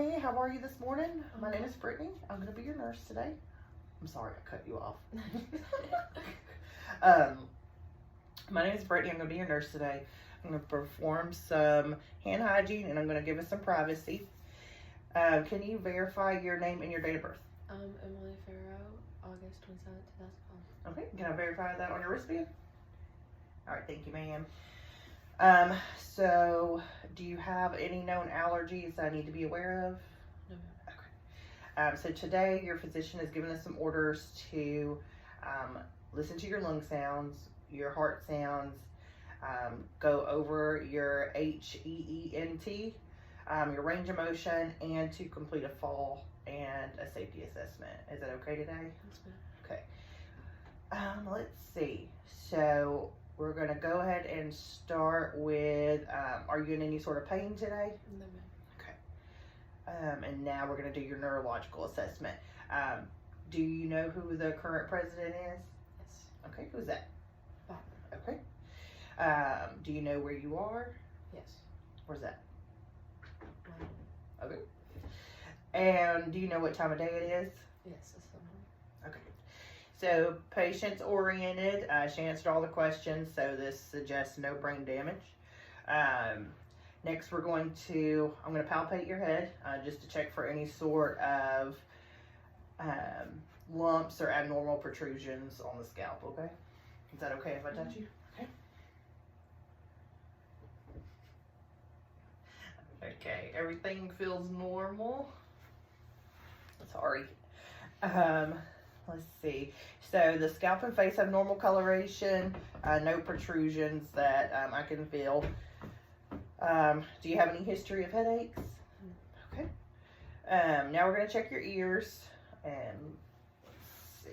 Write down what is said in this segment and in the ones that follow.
Hey, how are you this morning? My name is Brittany. I'm going to be your nurse today. I'm sorry I cut you off. My name is Brittany. I'm going to be your nurse today. I'm going to perform some hand hygiene and I'm going to give us some privacy. Can you verify your name and your date of birth? Emily Farrow, August 27th, 2005. Okay, can I verify that on your wristband? All right, thank you, ma'am. So do you have any known allergies I need to be aware of? No. Okay. So today your physician has given us some orders to listen to your lung sounds, your heart sounds, go over your HEENT, your range of motion, and to complete a fall and a safety assessment. Is that okay today? That's good. Okay. Let's see. So we're going to go ahead and start with, are you in any sort of pain today? No. Okay. And now we're going to do your neurological assessment. Do you know who the current president is? Yes. Okay, who's that? Barbara. Okay. Do you know where you are? Yes. Where's that? Wow. Okay. And do you know what time of day it is? Yes, that's the one. Okay. So patient's oriented. She answered all the questions, so this suggests no brain damage. Next, I'm going to palpate your head just to check for any sort of lumps or abnormal protrusions on the scalp, okay? Is that okay if I touch you? Okay. Okay, everything feels normal. Sorry. Let's see. So the scalp and face have normal coloration, no protrusions that I can feel. Do you have any history of headaches? Okay. Now we're going to check your ears and let's see.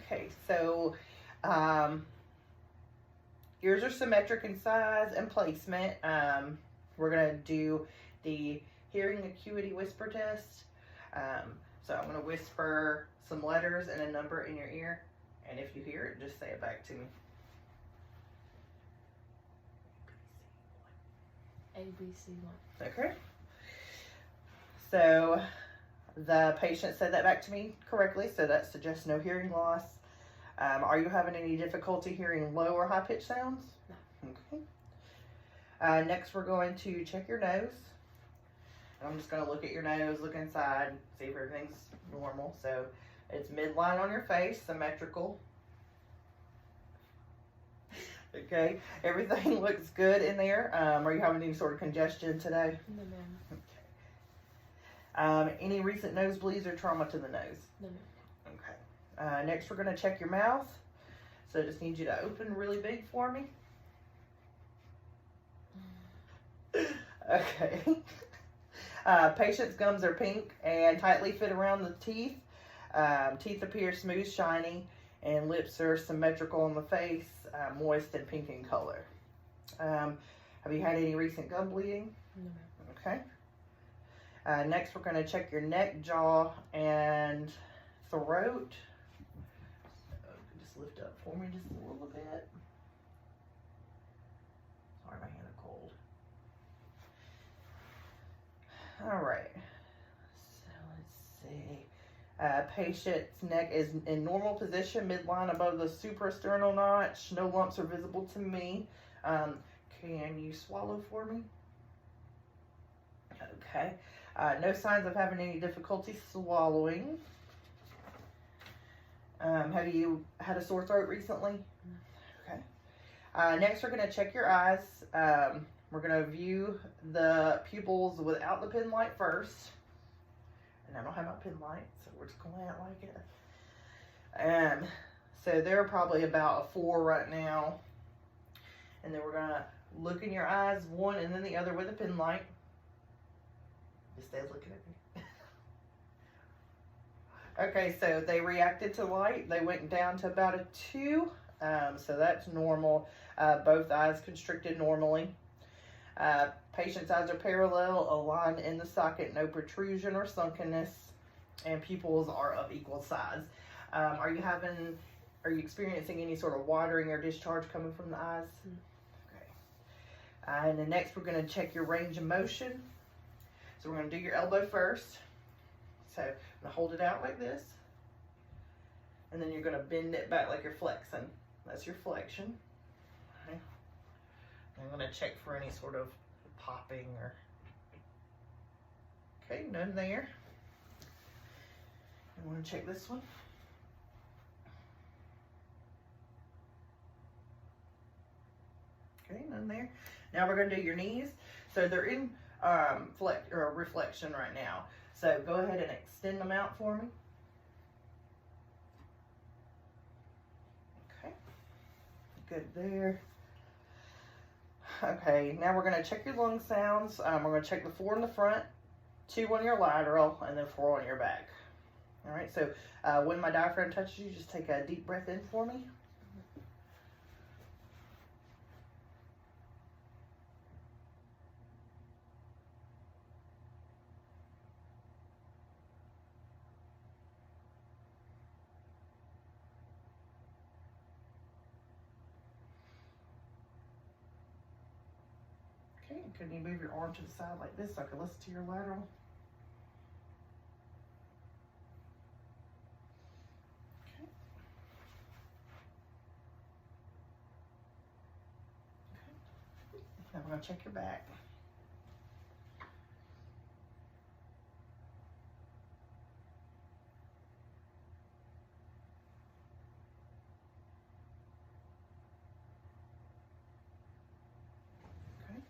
Okay, so ears are symmetric in size and placement. We're going to do the hearing acuity whisper test. So I'm going to whisper some letters and a number in your ear. And if you hear it, just say it back to me. ABC1. Okay. So the patient said that back to me correctly, so that suggests no hearing loss. Are you having any difficulty hearing low or high pitched sounds? No. Okay. Next, we're going to check your nose. I'm just going to look at your nose, look inside, see if everything's normal. So it's midline on your face, symmetrical. Okay, everything looks good in there. Are you having any sort of congestion today? No, ma'am. Okay. Any recent nosebleeds or trauma to the nose? No, ma'am. Okay. Next, we're going to check your mouth. So I just need you to open really big for me. Okay. Patient's gums are pink and tightly fit around the teeth. Teeth appear smooth, shiny, and lips are symmetrical on the face, moist and pink in color. Have you had any recent gum bleeding? No, ma'am. Okay. Next, we're going to check your neck, jaw, and throat. So just lift up for me just a little bit. Sorry, my hand is cold. All right. So let's see. Patient's neck is in normal position, midline above the suprasternal notch. No lumps are visible to me. Can you swallow for me? Okay. No signs of having any difficulty swallowing. Have you had a sore throat recently? Okay. Next, we're going to check your eyes. We're going to view the pupils without the pin light first. And I don't have my pin light, so we're just going to act like it. So they're probably about a 4 right now. And then we're going to look in your eyes, one and then the other with a pin light. Just stay looking at me. Okay, so they reacted to light. They went down to about a 2. So that's normal. Both eyes constricted normally. Patient's eyes are parallel, aligned in the socket, no protrusion or sunkenness, and pupils are of equal size. Are you having Are you experiencing any sort of watering or discharge coming from the eyes? Mm. Okay. And then next we're going to check your range of motion. So we're going to do your elbow first. So I'm going to hold it out like this. And then you're going to bend it back like you're flexing. That's your flexion. Okay. I'm going to check for any sort of popping or... Okay, none there. I want to check this one. Okay, none there. Now we're going to do your knees. So they're in reflection right now. So go ahead and extend them out for me. Okay, good there. Okay, now we're going to check your lung sounds. We're going to check the 4 in the front, 2 on your lateral, and then 4 on your back. All right, so when my diaphragm touches you, just take a deep breath in for me. Okay, can you move your arm to the side like this so I can listen to your lateral? Okay. Okay. Now we're going to check your back.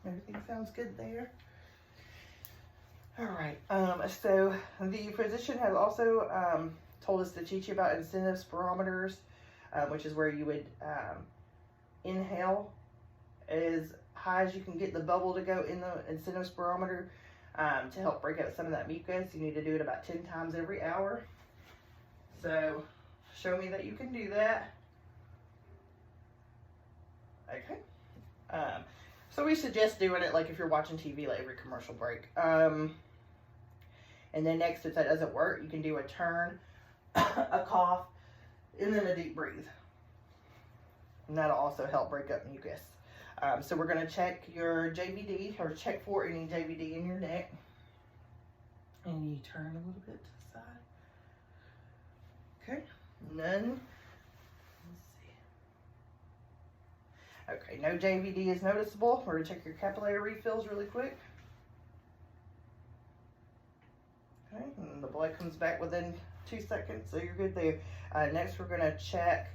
Everything sounds good there. All right. So the physician has also told us to teach you about incentive spirometers, which is where you would inhale as high as you can get the bubble to go in the incentive spirometer to help break out some of that mucus. You need to do it about 10 times every hour. So show me that you can do that. Okay. So we suggest doing it like if you're watching TV, like every commercial break. And then next, if that doesn't work, you can do a turn, a cough, and then a deep breathe. And that'll also help break up mucus. So we're going to check your JVD, or check for any JVD in your neck. And you turn a little bit to the side. Okay, none. Okay, no JVD is noticeable. We're going to check your capillary refills really quick. Okay, and the blood comes back within 2 seconds, so you're good there. Next, we're going to check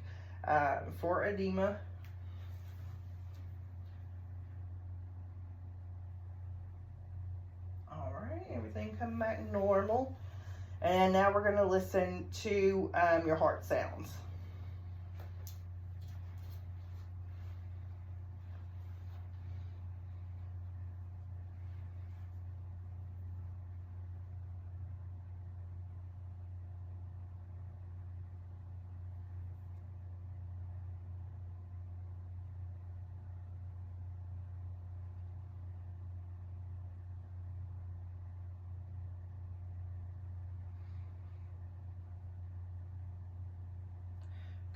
for edema. All right, everything come back normal. And now we're going to listen to your heart sounds.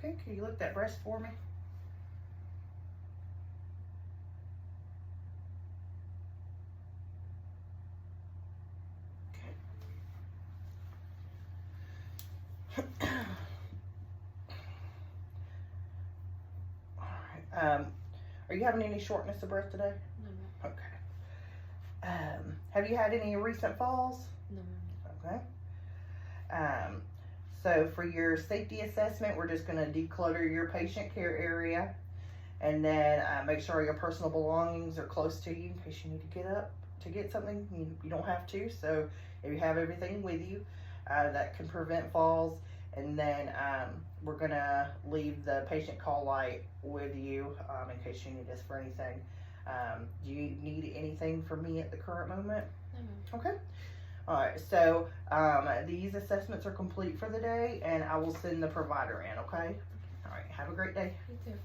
Okay, can you lift that breast for me? Okay. All right. Are you having any shortness of breath today? No, ma'am. Okay. Have you had any recent falls? No, ma'am. Okay. So for your safety assessment, we're just going to declutter your patient care area, and then make sure your personal belongings are close to you in case you need to get up to get something. You don't have to. So if you have everything with you, that can prevent falls. And then we're going to leave the patient call light with you in case you need us for anything. Do you need anything from me at the current moment? No, ma'am. Okay. All right, so these assessments are complete for the day, and I will send the provider in, okay? All right, have a great day. You too.